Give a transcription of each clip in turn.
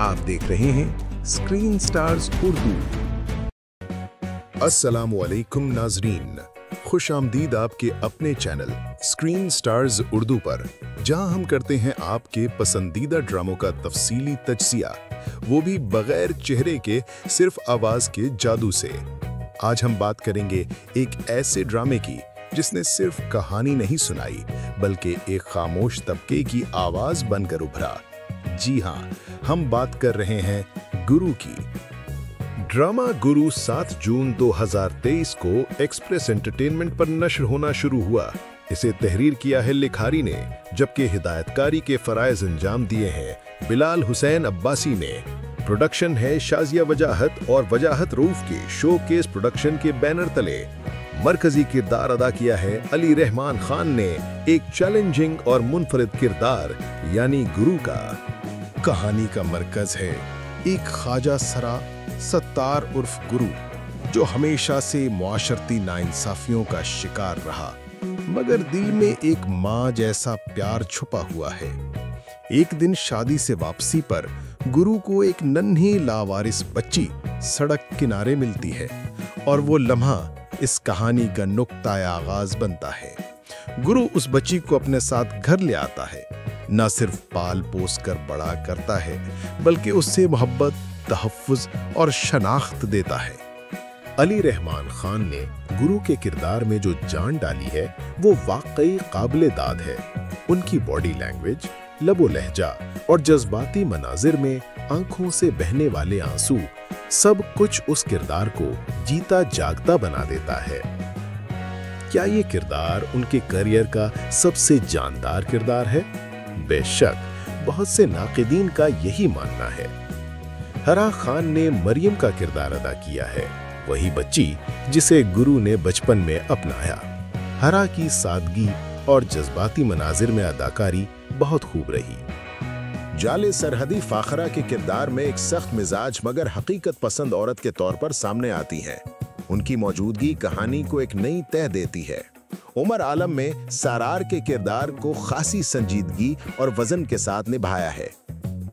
आप देख रहे हैं स्क्रीन स्टार्स उर्दू। अस्सलामुअलैकुम नाजरीन, खुश आमदीद आपके अपने चैनल स्क्रीन स्टार्स उर्दू पर, जहां हम करते हैं आपके पसंदीदा ड्रामों का तफसीली तजसिया, वो भी बगैर चेहरे के, सिर्फ आवाज के जादू से। आज हम बात करेंगे एक ऐसे ड्रामे की जिसने सिर्फ कहानी नहीं सुनाई, बल्कि एक खामोश तबके की आवाज बनकर उभरा। जी हाँ, हम बात कर रहे हैं गुरु की। ड्रामा गुरु 7 जून 2023 को एक्सप्रेस एंटरटेनमेंट पर नश्र होना शुरू हुआ। इसे तहरीर किया है लिखारी ने, जबकि हिदायतकारी के फराइज अंजाम दिए हैं बिलाल हुसैन अब्बासी ने। प्रोडक्शन है शाजिया वजाहत और वजाहत रूफ के शोकेस प्रोडक्शन के बैनर तले। मरकजी किरदार अदा किया है अली रहमान खान ने, एक चैलेंजिंग और मुनफरिद किरदार यानी गुरु का। कहानी का मरकज है एक ख्वाजा सरा सत्तार उर्फ गुरु, जो हमेशा से मुआशरती नाइंसाफियों का शिकार रहा, मगर दिल में एक माँ जैसा प्यार छुपा हुआ है। एक दिन शादी से वापसी पर गुरु को एक नन्ही लावारिस बच्ची सड़क किनारे मिलती है, और वो लम्हा इस कहानी का नुक्ता आगाज बनता है। गुरु उस बच्ची को अपने साथ घर ले आता है, न सिर्फ पाल पोस कर बड़ा करता है, बल्कि उससे मोहब्बत, तहफ़्फ़ुज़ और शनाख्त देता है। अली रहमान खान ने गुरु के किरदार में जो जान डाली है, वो वाकई काबिले दाद है। उनकी बॉडी लैंग्वेज, लबो लहजा और जज्बाती मनाजिर में आंखों से बहने वाले आंसू, सब कुछ उस किरदार को जीता जागता बना देता है। क्या ये किरदार उनके करियर का सबसे जानदार किरदार है? बेशक, बहुत से नाक़िदीन का यही मानना है। हरा खान ने मरियम का किरदार अदा किया है, वही बच्ची जिसे गुरु ने बचपन में अपनाया। हरा की सादगी और जज्बाती मनाजिर में अदाकारी बहुत खूब रही। जाले सरहदी फाखरा के किरदार में एक सख्त मिजाज मगर हकीकत पसंद औरत के तौर पर सामने आती हैं। उनकी मौजूदगी कहानी को एक नई तह देती है। उमर आलम में सारार के किरदार को खासी संजीदगी और वजन के साथ निभाया है।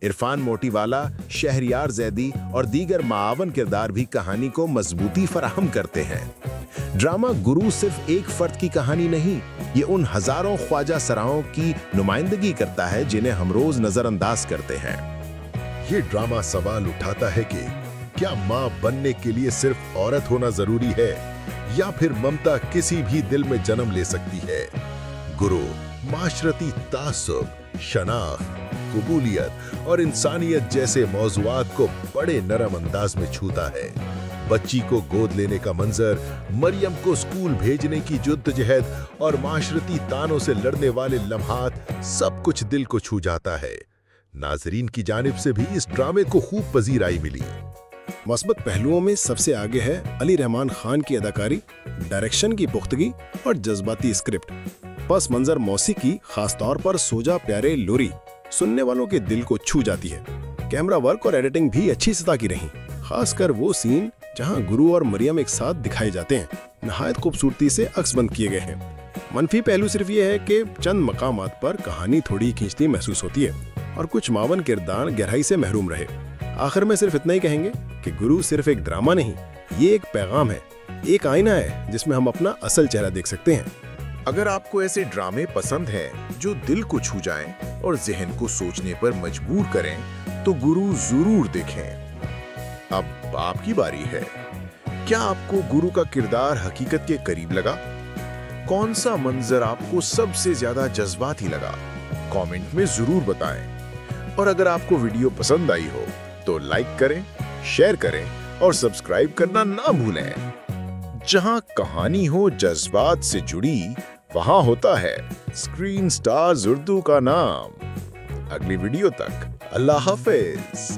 इरफान मोटीवाला, शहरियार जैदी और दीगर माआवन किरदार भी कहानी को मजबूती फराहम करते हैं। ड्रामा गुरु सिर्फ एक फर्द की कहानी नहीं, ये उन हजारों ख्वाजा सराओं की नुमाइंदगी करता है जिन्हें हम रोज नजरअंदाज करते हैं। ये ड्रामा सवाल उठाता है कि क्या माँ बनने के लिए सिर्फ औरत होना जरूरी है, या फिर ममता किसी भी दिल में जन्म ले सकती है। गुरु माशरती तासुब, शनाख्त, कबूलियत और इंसानियत जैसे मौज़ूआत को बड़े नरम अंदाज में छूता है। बच्ची को गोद लेने का मंजर, मरियम को स्कूल भेजने की जुद्दोजहद और माशरती तानों से लड़ने वाले लम्हात, सब कुछ दिल को छू जाता है। नाजरीन की जानिब से भी इस ड्रामे को खूब पजीराई मिली। मस्बत पहलुओं में सबसे आगे है अली रहमान खान की अदाकारी, डायरेक्शन की पुख्तगी और जज्बाती स्क्रिप्ट। पस मंजर मौसीकी, खासतौर पर सोजा प्यारे लोरी, सुनने वालों के दिल को छू जाती है। कैमरा वर्क और एडिटिंग भी अच्छी सतह की रही, खासकर वो सीन जहां गुरु और मरियम एक साथ दिखाए जाते हैं, नहायत खूबसूरती से अक्सबंद किए गए हैं। मनफी पहलू सिर्फ ये है कि चंद मकामात पर कहानी थोड़ी खींचती महसूस होती है और कुछ मावन किरदार गहराई से महरूम रहे। आखिर में सिर्फ इतना ही कहेंगे कि गुरु सिर्फ एक ड्रामा नहीं, ये एक पैगाम है, एक आईना है जिसमें हम अपना असल चेहरा देख सकते हैं। अगर आपको ऐसे ड्रामे पसंद हैं जो दिल को छू जाएं और जहन को सोचने पर मजबूर करें, तो गुरु जरूर देखें। अब आपकी बारी है। क्या आपको गुरु का किरदार हकीकत के करीब लगा? कौन सा मंजर आपको सबसे ज्यादा जज्बाती लगा? कमेंट में जरूर बताएं। और अगर आपको वीडियो पसंद आई हो तो लाइक करें, शेयर करें और सब्सक्राइब करना ना भूलें। जहां कहानी हो जज्बात से जुड़ी, वहां होता है स्क्रीन स्टार्स उर्दू का नाम। अगली वीडियो तक अल्लाह हाफिज।